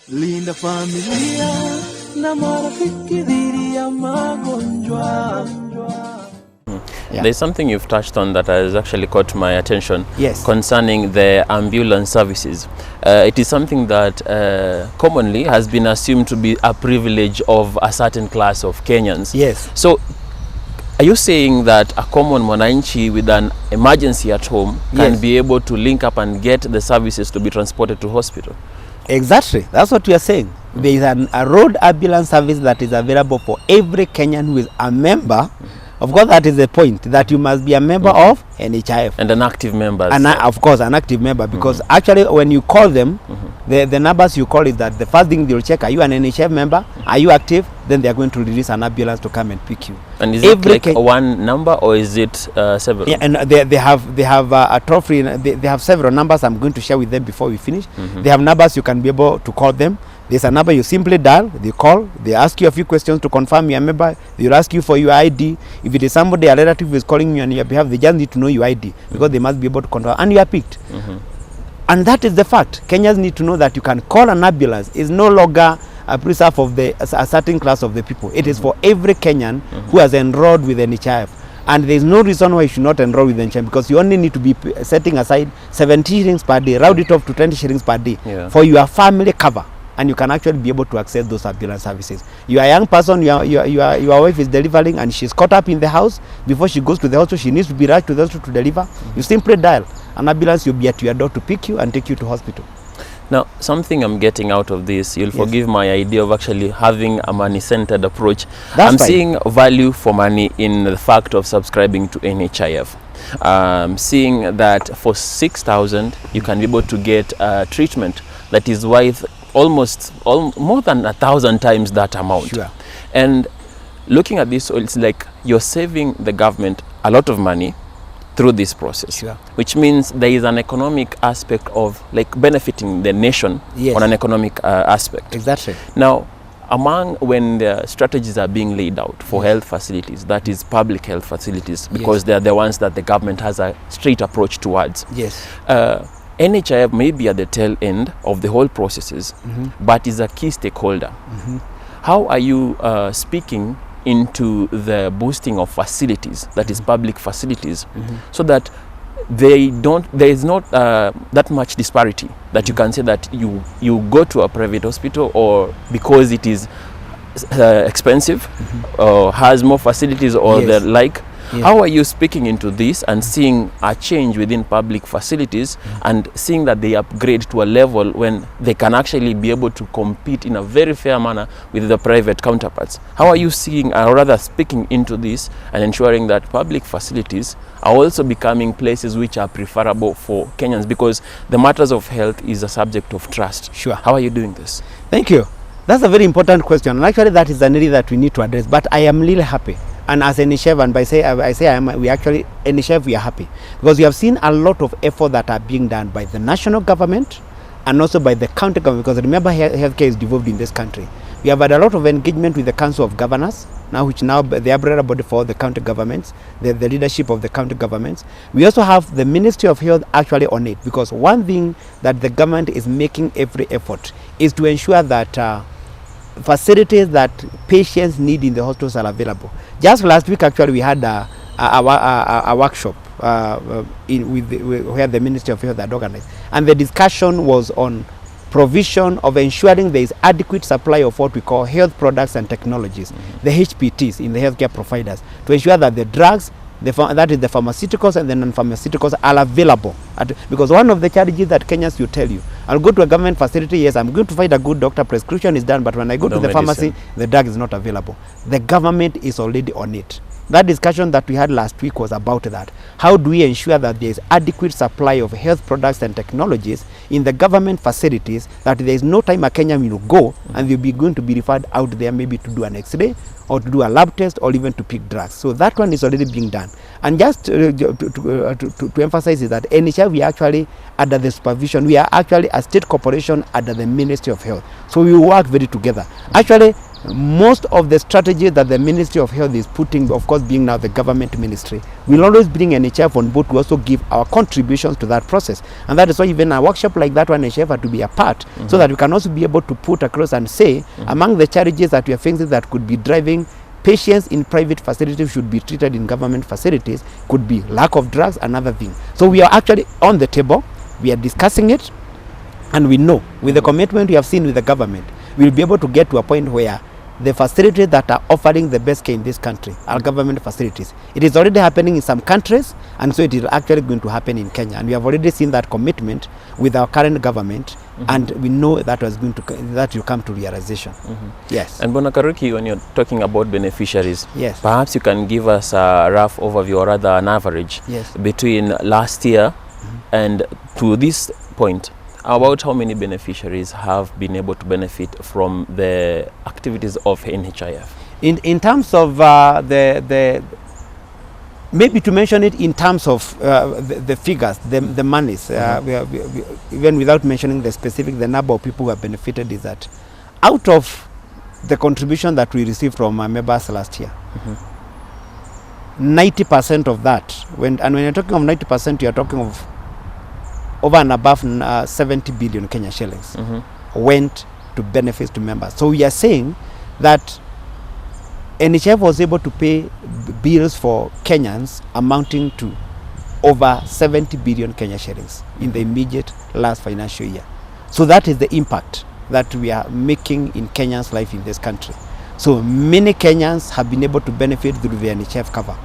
linda familia na marafiki dhidi ya magonjwa. Yeah. There's something you've touched on that has actually caught my attention. Yes. Concerning the ambulance services. It is something that commonly has been assumed to be a privilege of a certain class of Kenyans. Yes. So, are you saying that a common mwananchi with an emergency at home can be able to link up and get the services to be transported to hospital? Exactly. That's what we are saying. There is a road ambulance service that is available for every Kenyan who is a member. Of course, that is the point, that you must be a member of NHIF. And an active member. And of course, an active member, because actually when you call them, the numbers you call is that the first thing they'll check, are you an NHIF member? Are you active? Then they're going to release an ambulance to come and pick you. And is it like one number or is it several? Yeah, and they have a toll free, they have several numbers I'm going to share with them before we finish. They have numbers you can be able to call them. There's a number you simply dial, they call, they ask you a few questions to confirm you're a member, they'll ask you for your ID. If it is somebody, a relative who is calling you on your behalf, they just need to know your ID because they must be able to confirm, and you are picked. And that is the fact. Kenyans need to know that you can call an ambulance. It's no longer a preserve of a certain class of the people. It is for every Kenyan who has enrolled with NHIF. And there is no reason why you should not enroll with NHIF, because you only need to be setting aside 70 shillings per day, round it up to 20 shillings per day for your family cover. And you can actually be able to access those ambulance services. You are a young person, your wife is delivering and she's caught up in the house. Before she goes to the hospital, she needs to be rushed to the hospital to deliver. You simply dial an ambulance, you'll be at your door to pick you and take you to hospital. Now, something I'm getting out of this, you'll forgive my idea of actually having a money-centered approach. I'm seeing value for money in the fact of subscribing to NHIF. Seeing that for 6,000, you can be able to get treatment that is worth almost more than 1,000 times that amount. Sure. And looking at this, it's like you're saving the government a lot of money through this process. Sure. Which means there is an economic aspect of like benefiting the nation on an economic aspect. Exactly. Now, among when the strategies are being laid out for health facilities, that is public health facilities, because they are the ones that the government has a straight approach towards. Yes. NHIF may be at the tail end of the whole processes, but is a key stakeholder. How are you speaking into the boosting of facilities, that is public facilities, so that there is not that much disparity that you can say that you go to a private hospital, or because it is expensive or has more facilities or the like. How are you speaking into this and seeing a change within public facilities and seeing that they upgrade to a level when they can actually be able to compete in a very fair manner with the private counterparts? How are you seeing, or rather speaking into this and ensuring that public facilities are also becoming places which are preferable for Kenyans, because the matters of health is a subject of trust? Sure. How are you doing this? Thank you. That's a very important question, and actually that is an area that we need to address. But I am really happy, and as NHIF, and we actually NHIF, we are happy because we have seen a lot of effort that are being done by the national government and also by the county government. Because remember, healthcare is devolved in this country. We have had a lot of engagement with the Council of Governors, which now the umbrella body for the county governments, the leadership of the county governments. We also have the Ministry of Health actually on it, because one thing that the government is making every effort is to ensure that facilities that patients need in the hospitals are available. Just last week, actually, we had a workshop where the Ministry of Health had organized, and the discussion was on provision of ensuring there is adequate supply of what we call health products and technologies, the HPTs in the healthcare providers, to ensure that the drugs, that is the pharmaceuticals and the non-pharmaceuticals, are available. Because one of the challenges that Kenyans will tell you, I'll go to a government facility, yes, I'm going to find a good doctor, prescription is done, but when I go to the pharmacy, the drug is not available. The government is already on it. That discussion that we had last week was about that. How do we ensure that there is adequate supply of health products and technologies in the government facilities, that there is no time a Kenyan will go and they'll be going to be referred out there maybe to do an X-ray or to do a lab test or even to pick drugs. So that one is already being done. And just to emphasize is that NHIF, we are actually under the supervision. We are actually a state corporation under the Ministry of Health. So we work very together. Actually, most of the strategy that the Ministry of Health is putting, of course being now the government ministry, will always bring NHIF on board to also give our contributions to that process. And that is why even a workshop like that one, NHIF had to be a part, so that we can also be able to put across and say, among the challenges that we are facing that could be driving patients in private facilities should be treated in government facilities, could be lack of drugs, another thing. So we are actually on the table, we are discussing it, and we know with the commitment we have seen with the government, we will be able to get to a point where the facilities that are offering the best care in this country are government facilities. It is already happening in some countries, and so it is actually going to happen in Kenya. And we have already seen that commitment with our current government, and we know that that will come to realization. Yes. And Bwana Kariuki, when you're talking about beneficiaries, yes, perhaps you can give us a rough overview or rather an average, yes, between last year and to this point. About how many beneficiaries have been able to benefit from the activities of NHIF? In terms of maybe to mention it in terms of the figures, the monies, even without mentioning the specific, the number of people who have benefited, is that out of the contribution that we received from our members last year, 90% of that, when you're talking of 90%, you're talking of over and above 70 billion Kenya shillings went to benefits to members. So we are saying that NHIF was able to pay bills for Kenyans amounting to over 70 billion Kenya shillings in the immediate last financial year. So that is the impact that we are making in Kenyans' life in this country. So many Kenyans have been able to benefit through the NHIF cover,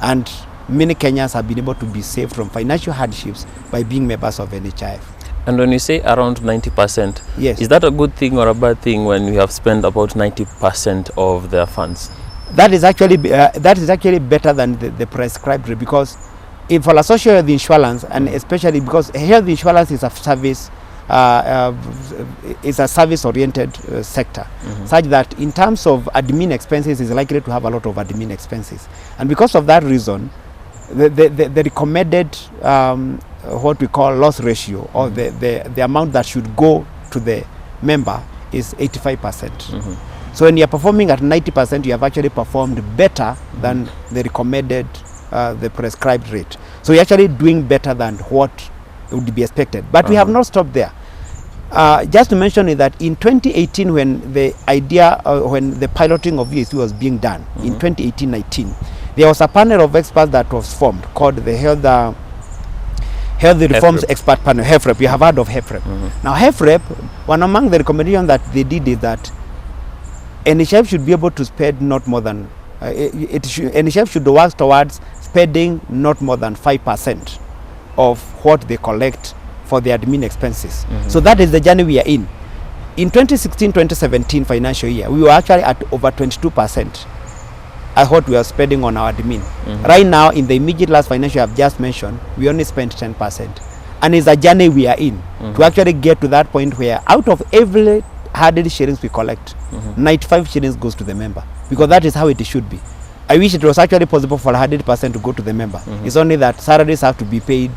and many Kenyans have been able to be saved from financial hardships by being members of NHIF. And when you say around 90%, yes, is that a good thing or a bad thing when we have spent about 90% of their funds? That is actually better than the prescribed rate, because for a social health insurance, and especially because health insurance is a service, is a service-oriented sector, such that in terms of admin expenses is likely to have a lot of admin expenses, and because of that reason, the recommended what we call loss ratio, or the amount that should go to the member, is 85%. So when you are performing at 90%, you have actually performed better than the recommended, the prescribed rate. So you're actually doing better than what would be expected. But we have not stopped there. Just to mention is that in 2018, when the idea, when the piloting of UHC was being done, in 2018-19, there was a panel of experts that was formed called the Health Reforms Expert Panel, HEFREP. You have heard of HEFREP. Now HEFREP, one among the recommendations that they did is that NHIF should be able to spend not more than, NHIF should work towards spending not more than 5% of what they collect for the admin expenses. So that is the journey we are in. In 2016-2017 financial year, we were actually at over 22% at what we are spending on our admin. Right now, in the immediate last financial year I've just mentioned, we only spent 10%. And it's a journey we are in to actually get to that point where out of every 100 shillings we collect, 95 shillings goes to the member, because that is how it should be. I wish it was actually possible for 100% to go to the member. It's only that salaries have to be paid,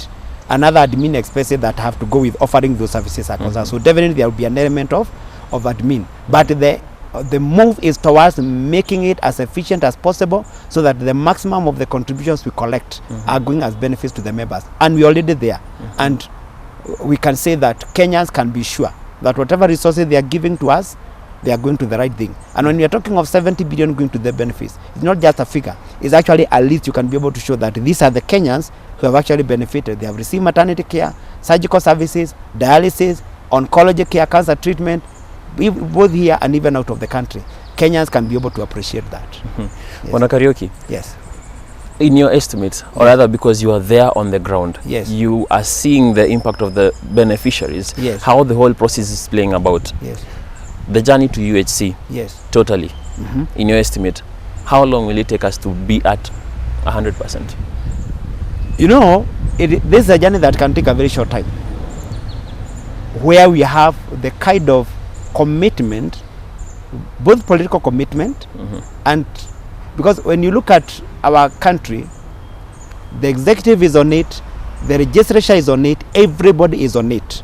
another admin expenses that have to go with offering those services are concerned. So definitely there will be an element of admin, but the move is towards making it as efficient as possible, so that the maximum of the contributions we collect are going as benefits to the members, and we already there. And we can say that Kenyans can be sure that whatever resources they are giving to us, they are going to the right thing. And when we are talking of 70 billion going to their benefits, it's not just a figure. It's actually at least you can be able to show that these are the Kenyans who have actually benefited. They have received maternity care, surgical services, dialysis, oncology care, cancer treatment, both here and even out of the country. Kenyans can be able to appreciate that. Yes. Bwana Kariuki, yes, in your estimates, or rather because you are there on the ground, yes, you are seeing the impact of the beneficiaries, yes, how the whole process is playing about, yes, the journey to UHC, yes, totally, in your estimate, how long will it take us to be at 100%? You know, this is a journey that can take a very short time, where we have the kind of commitment, both political commitment and because when you look at our country, the executive is on it, the legislature is on it, everybody is on it.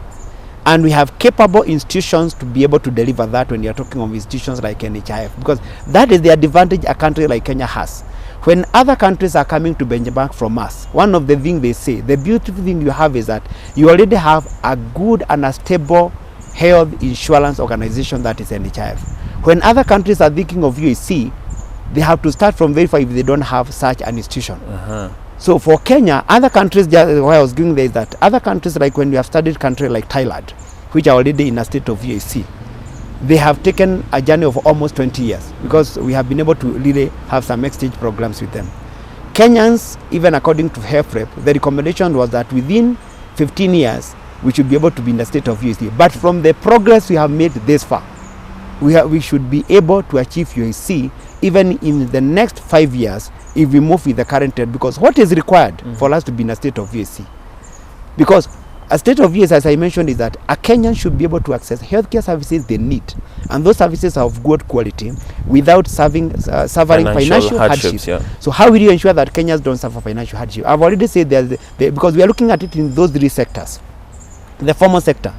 And we have capable institutions to be able to deliver that when you're talking of institutions like NHIF, because that is the advantage a country like Kenya has. When other countries are coming to benchmark from us, one of the things they say, the beautiful thing you have is that you already have a good and a stable health insurance organization that is NHIF. When other countries are thinking of UHC, they have to start from verify if they don't have such an institution. So for Kenya, other countries, why I was doing there is that other countries, like when we have studied countries like Thailand, which are already in a state of UHC, they have taken a journey of almost 20 years because we have been able to really have some exchange programs with them. Kenyans, even according to HEFREP, the recommendation was that within 15 years, we should be able to be in the state of UHC. But from the progress we have made this far, we should be able to achieve UHC even in the next 5 years if we move with the current trend, because what is required for us to be in a state of UHC? Because a state of UHC, as I mentioned, is that a Kenyan should be able to access healthcare services they need, and those services are of good quality without suffering financial hardships. Yeah. So how will you ensure that Kenyans don't suffer financial hardship? I've already said because we are looking at it in those three sectors. The formal sector,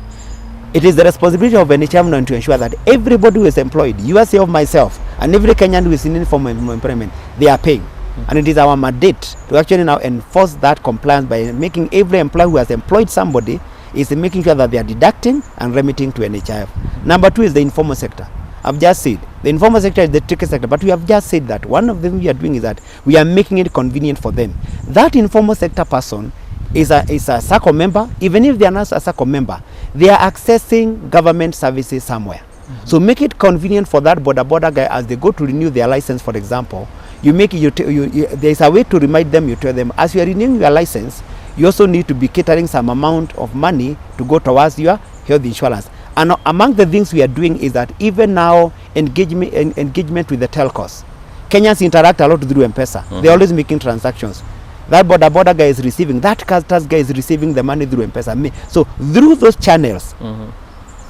it is the responsibility of NHIF now to ensure that everybody who is employed, yourself, myself, and every Kenyan who is in informal employment, they are paying. And it is our mandate to actually now enforce that compliance by making every employer who has employed somebody is making sure that they are deducting and remitting to NHIF. Number two is the informal sector. I've just said the informal sector is the tricky sector, but we have just said that one of the things we are doing is that we are making it convenient for them. That informal sector person is a SACCO member. Even if they are not a SACCO member, they are accessing government services somewhere. So make it convenient for that border guy as they go to renew their license, for example. You make it, there is a way to remind them. You tell them, as you are renewing your license, you also need to be catering some amount of money to go towards your health insurance. And among the things we are doing is that even now engagement with the telcos. Kenyans interact a lot through M-Pesa. They're always making transactions. That border guy is receiving, that Caritas guy is receiving the money through M-Pesa. So through those channels,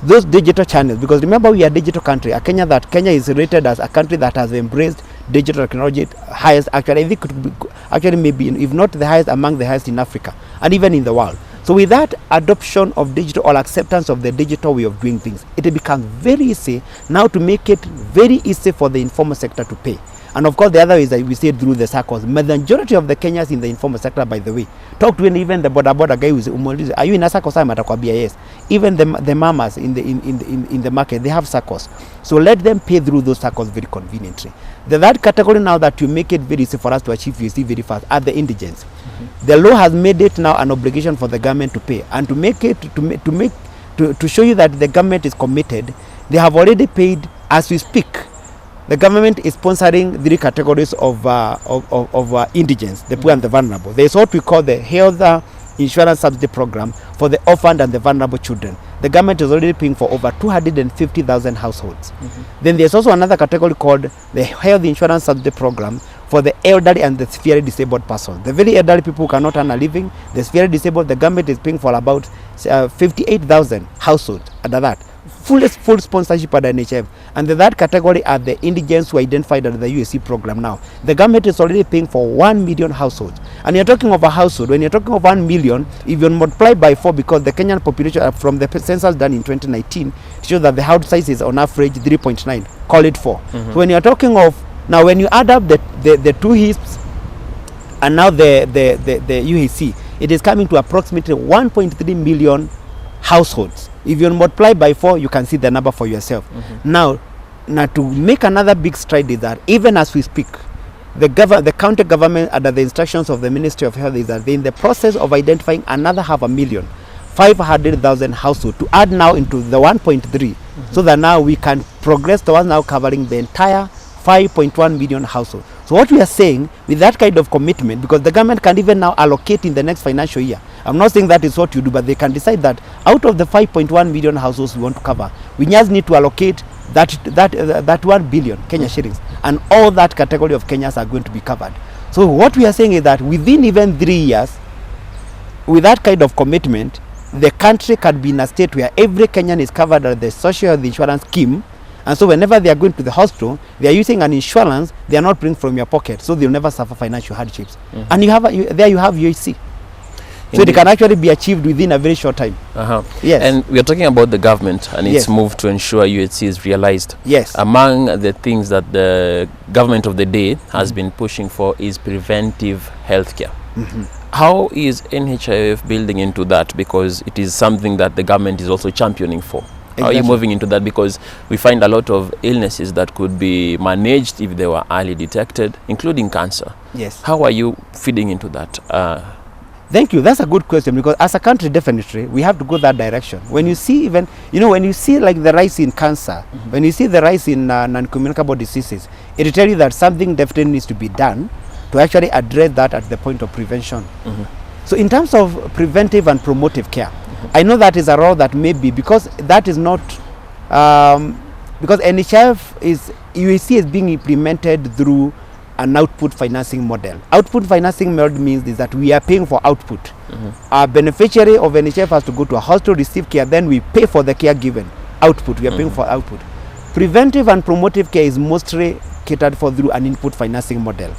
those digital channels, because remember we are a digital country. Kenya is rated as a country that has embraced digital technology highest. Actually, I think it could be, actually maybe if not the highest, among the highest in Africa and even in the world. So with that adoption of digital or acceptance of the digital way of doing things, it becomes very easy now to make it very easy for the informal sector to pay. And of course, the other is that we see it through the SACCOs. The majority of the Kenyans in the informal sector, by the way, talk to even the border guy who is, are you in a SACCO? Yes. Even the mamas in the market, they have SACCOs. So let them pay through those SACCOs very conveniently. The third category now that you make it very easy for us to achieve UHC very fast are the indigents. The law has made it now an obligation for the government to pay, and to make it to show you that the government is committed. They have already paid as we speak. The government is sponsoring three categories of indigents, the poor and the vulnerable. There is what we call the health insurance subsidy program for the orphaned and the vulnerable children. The government is already paying for over 250,000 households. Then there's also another category called the health insurance subsidy program for the elderly and the severely disabled person. The very elderly people who cannot earn a living, the severely disabled, the government is paying for about 58,000 households under that. Full sponsorship at the NHIF. And the third category are the indigents who are identified under the UHC program now. The government is already paying for 1 million households. And you're talking of a household, when you're talking of 1 million, if you multiply by 4, because the Kenyan population from the census done in 2019 shows that the house size is on average 3.9, call it 4. So when you're talking of, now when you add up the two HIPs and now the UHC, it is coming to approximately 1.3 million households. If you multiply by 4, you can see the number for yourself. Now to make another big stride is that even as we speak, the county government, under the instructions of the Ministry of Health, is that they're in the process of identifying another 500,000 households to add now into the 1.3, so that now we can progress towards now covering the entire 5.1 million households. So what we are saying with that kind of commitment, because the government can even now allocate in the next financial year. I'm not saying that is what you do, but they can decide that out of the 5.1 million households we want to cover, we just need to allocate that 1 billion Kenya shillings, and all that category of Kenyans are going to be covered. So what we are saying is that within even 3 years, with that kind of commitment, the country can be in a state where every Kenyan is covered under the social health insurance scheme. And so whenever they are going to the hospital, they are using an insurance they are not bringing from your pocket, so they'll never suffer financial hardships. And there you have UHC. So it can actually be achieved within a very short time. Yes. And we are talking about the government and its Yes. move to ensure UHC is realized. Yes. Among the things that the government of the day has been pushing for is preventive healthcare. How is NHIF building into that? Because it is something that the government is also championing for. How are you Exactly. moving into that? Because we find a lot of illnesses that could be managed if they were early detected, including cancer. Yes. How are you feeding into that? Thank you. That's a good question, because as a country, definitely, we have to go that direction. When you see even, when you see like the rise in cancer, when you see the rise in non-communicable diseases, it will tell you that something definitely needs to be done to actually address that at the point of prevention. So in terms of preventive and promotive care, I know that is a role that may be, because that is not, because UHC is being implemented through an output financing model. Output financing model means is that we are paying for output. Our beneficiary of NHIF has to go to a hospital, receive care, then we pay for the care given. Output, we are paying for output. Preventive and promotive care is mostly catered for through an input financing model.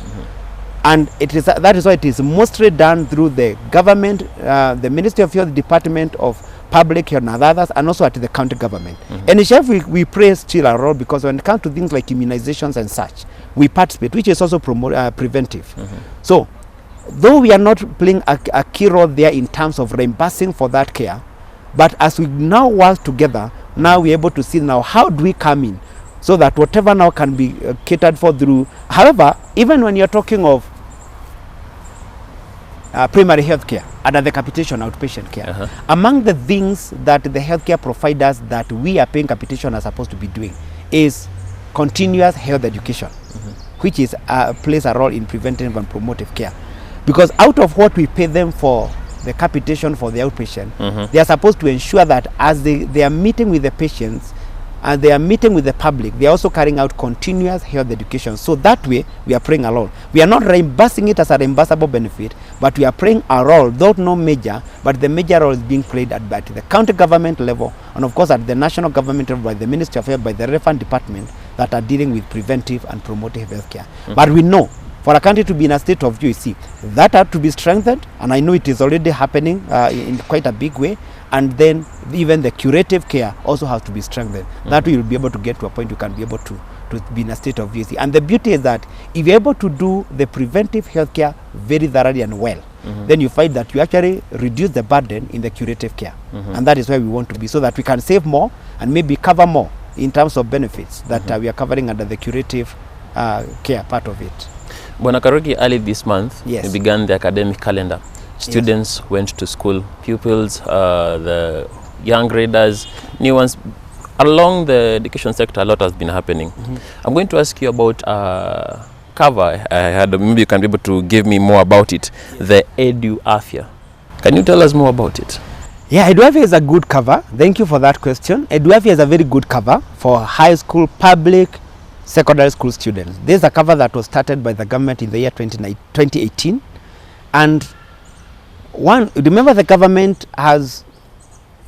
And that is why it is mostly done through the government, the Ministry of Health, Department of Public Health and others, and also at the county government. NHIF, we play still a role, because when it comes to things like immunizations and such, we participate, which is also preventive. So, though we are not playing a key role there in terms of reimbursing for that care, but as we now work together, now we're able to see now how do we come in, so that whatever now can be catered for through. However, even when you're talking of primary health care, under the capitation outpatient care, among the things that the healthcare providers that we are paying capitation are supposed to be doing is continuous health education, which is plays a role in preventive and promotive care. Because out of what we pay them for the capitation for the outpatient, they are supposed to ensure that as they are meeting with the patients and they are meeting with the public, they are also carrying out continuous health education. So that way, we are playing a role. We are not reimbursing it as a reimbursable benefit, but we are playing a role, though no major, but the major role is being played at the county government level, and of course at the national government level by the Ministry of Health, by the relevant department that are dealing with preventive and promotive health care. But we know, for a country to be in a state of UHC, that had to be strengthened, and I know it is already happening in quite a big way. And then even the curative care also has to be strengthened. That we will be able to get to a point you can be able to be in a state of UHC. And the beauty is that if you're able to do the preventive healthcare very thoroughly and well, then you find that you actually reduce the burden in the curative care. And that is where we want to be, so that we can save more and maybe cover more in terms of benefits that we are covering under the curative care part of it. Bwana Kariuki, early this month, Yes. we began the academic calendar. Students went to school, pupils, the young graders, new ones. Along the education sector, a lot has been happening. I'm going to ask you about cover. I had, maybe you can be able to give me more about it, the Edu Afya. Can you tell us more about it? Yeah, Edu Afya is a good cover. Thank you for that question. Edu Afya is a very good cover for high school, public, secondary school students. This is a cover that was started by the government in the year 2018. And remember the government has,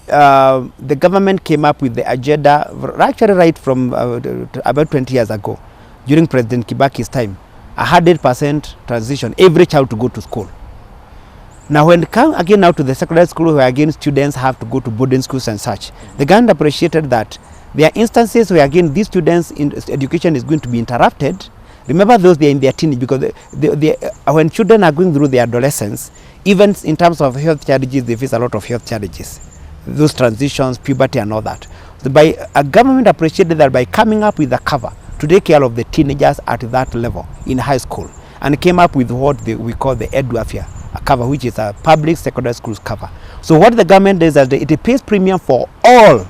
the government came up with the agenda, actually right from about 20 years ago, during President Kibaki's time, 100% transition, every child to go to school. Now when it comes again now to the secondary school, where again students have to go to boarding schools and such, the government appreciated that there are instances where again these students' education is going to be interrupted. Remember those, they are in their teenage, because when children are going through their adolescence, even in terms of health challenges, they face a lot of health challenges. Those transitions, puberty and all that. So a government appreciated that by coming up with a cover to take care of the teenagers at that level in high school, and came up with what we call the Edu Afya, a cover which is a public secondary schools cover. So what the government does is that it pays premium for all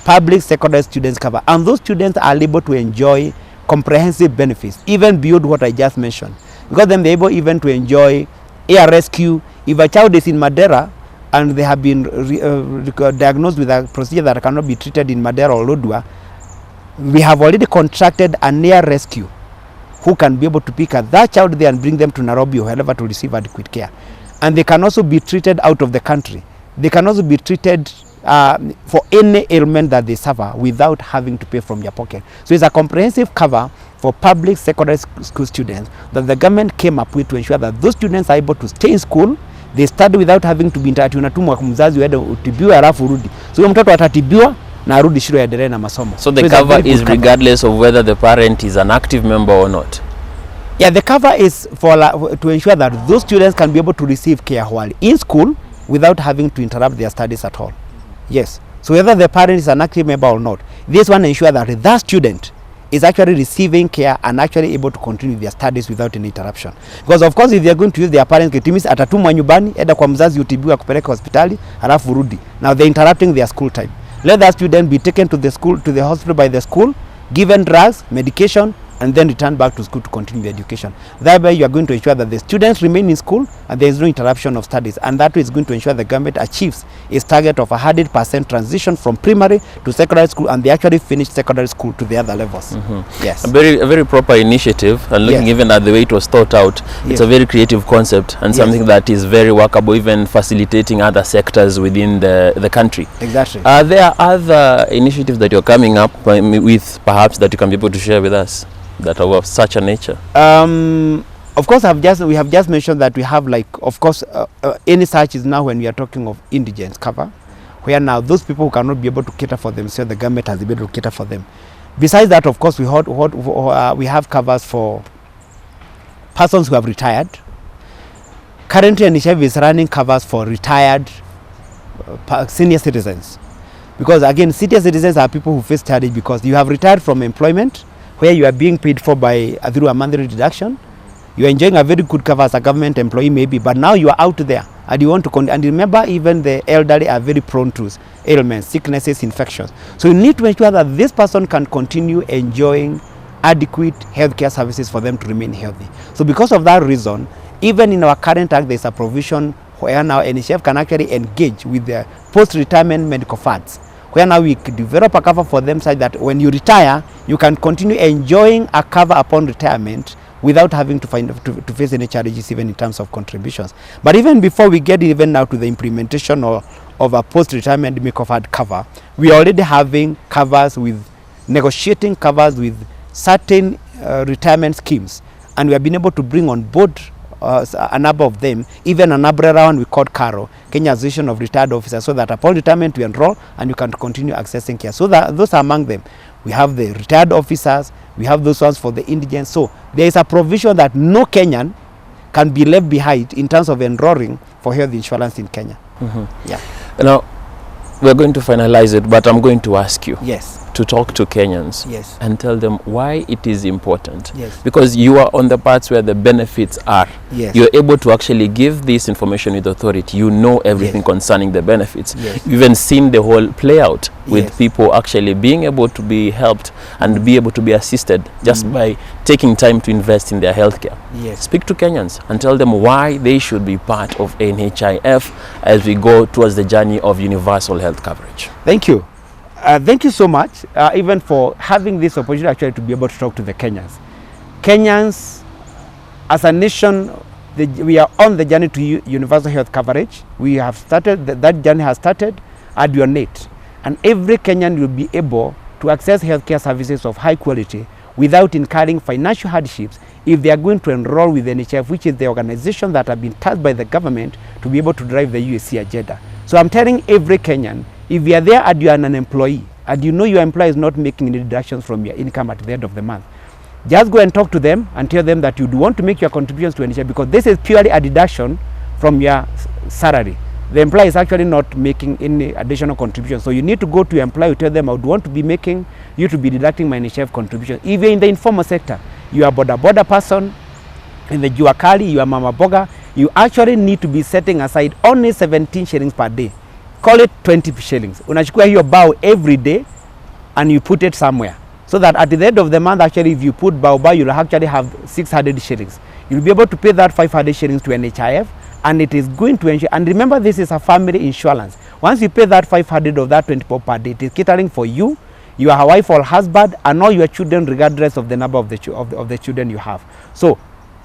public secondary students cover, and those students are able to enjoy comprehensive benefits, even beyond what I just mentioned, because then they're able even to enjoy air rescue. If a child is in Madeira and they have been diagnosed with a procedure that cannot be treated in Madeira or Lodwar, we have already contracted an air rescue who can be able to pick up that child there and bring them to Nairobi or wherever to receive adequate care. And they can also be treated out of the country. They can also be treated for any ailment that they suffer without having to pay from their pocket. So it's a comprehensive cover for public secondary school students that the government came up with to ensure that those students are able to stay in school, They study without having to be interactive. Unatumwa kwa mzazi uende utibiwe alafu urudi. So huyo mtoto atatibiwa na arudi shule aendelee na masomo. So the cover is regardless of whether the parent is an active member or not. Yeah, the cover is for to ensure that those students can be able to receive care while in school without having to interrupt their studies at all. Yes. So whether the parent is an active member or not, this one ensure that that student is actually receiving care and actually able to continue their studies without any interruption. Because of course if they are going to use their parents, it means atatumwa nyumbani, enda kwa mzazi utibiwa kupeleka hospitali, halafu rudi. Now they're interrupting their school time. Let that student be taken to the school, to the hospital by the school, given drugs, medication, and then return back to school to continue the education. Thereby you are going to ensure that the students remain in school and there is no interruption of studies, and that is going to ensure the government achieves its target of 100% transition from primary to secondary school, and they actually finish secondary school to the other levels. Yes. A very proper initiative, and looking even at the way it was thought out, it's a very creative concept and something that is very workable, even facilitating other sectors within the country. Exactly. Are there other initiatives that you're coming up with, perhaps, that you can be able to share with us that are of such a nature? Of course, we have just mentioned that we have, like, of course, any such is now when we are talking of indigents cover, where now those people who cannot be able to cater for themselves, the government has been able to cater for them. Besides that, of course, we have covers for persons who have retired. Currently, Nhif is running covers for retired senior citizens, because again, senior citizens are people who face challenge because you have retired from employment, where you are being paid for through a monthly deduction. You are enjoying a very good cover as a government employee maybe, but now you are out there and you want to and remember, even the elderly are very prone to ailments, sicknesses, infections. So you need to ensure that this person can continue enjoying adequate healthcare services for them to remain healthy. So because of that reason, even in our current act, there is a provision where now Nhif can actually engage with the post-retirement medical funds, where now we develop a cover for them such that when you retire, you can continue enjoying a cover upon retirement without having to face any challenges, even in terms of contributions. But even before we get even now to the implementation of a post-retirement medical fund cover, we are already having covers with negotiating covers with certain retirement schemes, and we have been able to bring on board a number of them, even an umbrella one we called CARO, Kenya Association of Retired Officers, so that upon retirement you enroll and you can continue accessing care. So that those are among them. We have the retired officers, we have those ones for the indigents. So there is a provision that no Kenyan can be left behind in terms of enrolling for health insurance in Kenya. Yeah. Now, we're going to finalize it, but I'm going to ask you. Yes. To talk to Kenyans, yes, and tell them why it is important. Yes. Because you are on the parts where the benefits are. Yes. You're able to actually give this information with authority. You know everything concerning the benefits. Yes. You've even seen the whole play out with Yes. people actually being able to be helped and be able to be assisted just by taking time to invest in their healthcare. Yes. Speak to Kenyans and tell them why they should be part of NHIF as we go towards the journey of universal health coverage. Thank you. Thank you so much, even for having this opportunity actually to be able to talk to the Kenyans. Kenyans, as a nation, we are on the journey to universal health coverage. We have started, that journey has started at your net. And every Kenyan will be able to access healthcare services of high quality without incurring financial hardships if they are going to enroll with Nhif, which is the organization that have been tasked by the government to be able to drive the UHC agenda. So I'm telling every Kenyan, if you are there and you are an employee and you know your employer is not making any deductions from your income at the end of the month, just go and talk to them and tell them that you do want to make your contributions to Nhif, because this is purely a deduction from your salary. The employer is actually not making any additional contributions. So you need to go to your employer, tell them I would want to be making, you to be deducting my Nhif contribution. If you're in the informal sector, you are a border person, in the Juakali, you are mama boga, you actually need to be setting aside only 17 shillings per day. Call it 20 shillings. Unachukua hiyo bao every day and you put it somewhere. So that at the end of the month, actually, if you put bao, you'll actually have 600 shillings. You'll be able to pay that 500 shillings to NHIF, and it is going to ensure. And remember, this is a family insurance. Once you pay that 500 of that 20 per day, it is catering for you, your wife or husband, and all your children, regardless of the number of the children you have. So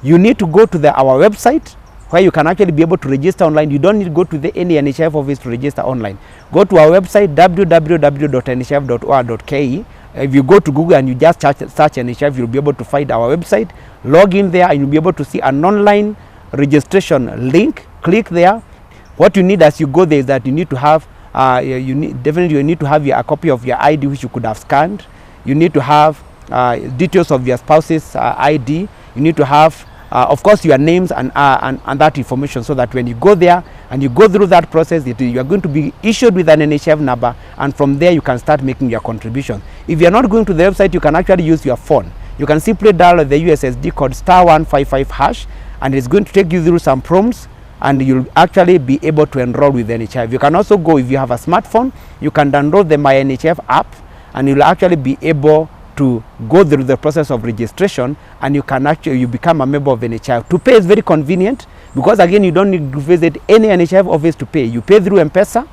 you need to go to our website, where you can actually be able to register online. You don't need to go to any Nhif office to register online. Go to our website, www.nhif.or.ke. If you go to Google and you just search Nhif, you'll be able to find our website. Log in there and you'll be able to see an online registration link click there. What you need as you go there is that you need to have you need to have a copy of your ID, which you could have scanned. You need to have details of your spouse's ID. You need to have of course your names and that information, so that when you go there and you go through that process, you are going to be issued with an NHIF number, and from there you can start making your contribution. If you are not going to the website, you can actually use your phone. You can simply dial the USSD code *155#, and it's going to take you through some prompts, and you'll actually be able to enroll with the NHIF. You can also go, if you have a smartphone, you can download the My NHIF app, and you'll actually be able to go through the process of registration, and you become a member of NHIF. To pay is very convenient, because again, you don't need to visit any NHIF office to pay. You pay through M-Pesa.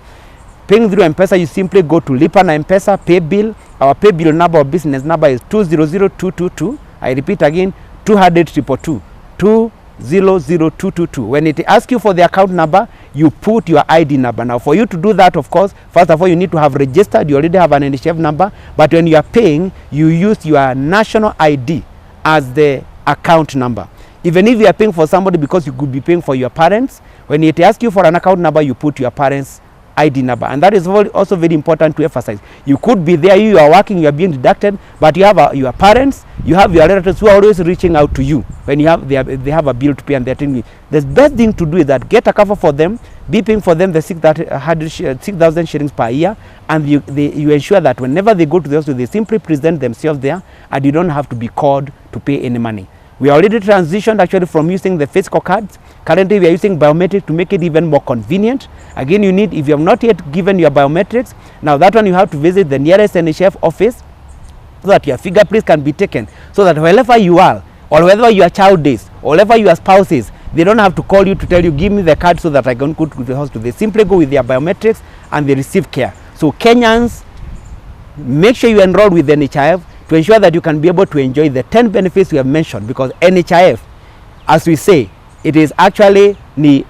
Paying through M-Pesa, you simply go to Lipa na M-Pesa, pay bill. Our pay bill number or business number is 200222. I repeat again, 200-222. 200222. When it asks you for the account number, you put your ID number. Now, for you to do that, of course, first of all, you need to have registered. You already have an NHIF number, but when you are paying, you use your national ID as the account number. Even if you are paying for somebody, because you could be paying for your parents, when it asks you for an account number, you put your parents' ID number. And that is also very important to emphasize. You could be there, you are working, you are being deducted, but you have your parents, you have your relatives who are always reaching out to you when they have a bill to pay, and they're telling you. The best thing to do is that get a cover for them, be paying for them the 6,000 shillings per year, and you ensure that whenever they go to the hospital, they simply present themselves there, and you don't have to be called to pay any money. We already transitioned actually from using the physical cards. Currently, we are using biometric to make it even more convenient. Again, if you have not yet given your biometrics, now that one you have to visit the nearest NHIF office, so that your fingerprints can be taken, so that wherever you are, or wherever your child is, or wherever your spouse is, they don't have to call you to tell you, give me the card so that I can go to the hospital. They simply go with their biometrics and they receive care. So Kenyans, make sure you enroll with the NHIF to ensure that you can be able to enjoy the 10 benefits we have mentioned, because NHIF, as we say, it is actually ni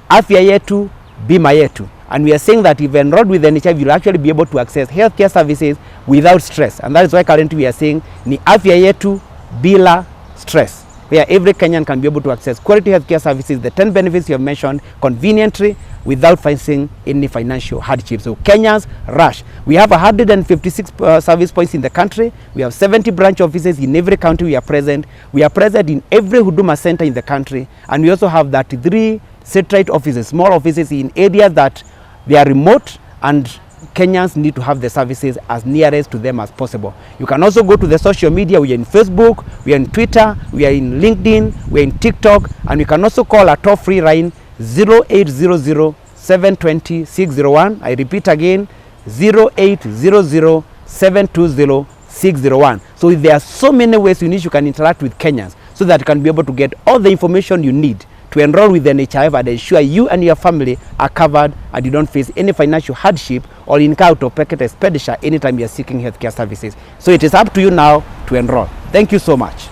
afya yetu, bima yetu. And we are saying that if you enrolled with NHIF, you'll actually be able to access healthcare services without stress. And that is why currently we are saying ni afya yetu bila stress, where every Kenyan can be able to access quality healthcare services, the 10 benefits you have mentioned, conveniently, without facing any financial hardship. So Kenyans, rush. We have 156 service points in the country. We have 70 branch offices in every county we are present. We are present in every Huduma center in the country. And we also have 33 satellite offices, small offices in areas that they are remote, and Kenyans need to have the services as nearest to them as possible. You can also go to the social media. We are in Facebook, we are in Twitter, we are in LinkedIn, we are in TikTok, and you can also call our toll-free line 0800 720 601. I repeat again, 0800 720 601. So there are so many ways in which you can interact with Kenyans, so that you can be able to get all the information you need to enroll with the NHIF and ensure you and your family are covered and you don't face any financial hardship or incur out-of-pocket expenditure anytime you are seeking healthcare services. So it is up to you now to enroll. Thank you so much.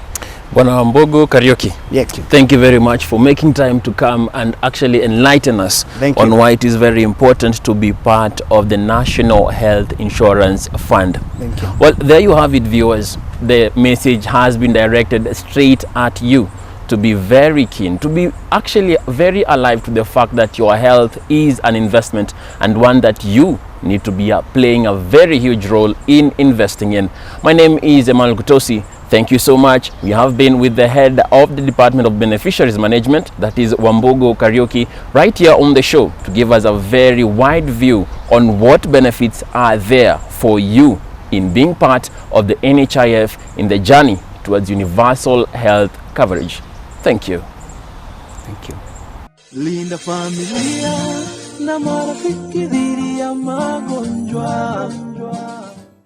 Bwana Wambugu, Kariuki, yes, thank you very much for making time to come and actually enlighten us on why it is very important to be part of the National Health Insurance Fund. Thank you. Well, there you have it, viewers. The message has been directed straight at you, to be very keen, to be actually very alive to the fact that your health is an investment, and one that you need to be playing a very huge role in investing in. My name is Emmanuel Kutosi. Thank you so much. We have been with the head of the Department of Beneficiaries Management, that is Wambugu Kariuki, right here on the show to give us a very wide view on what benefits are there for you in being part of the NHIF in the journey towards universal health coverage. Thank you. Thank you. Linda familia na marafiki dhidi ya magonjwa.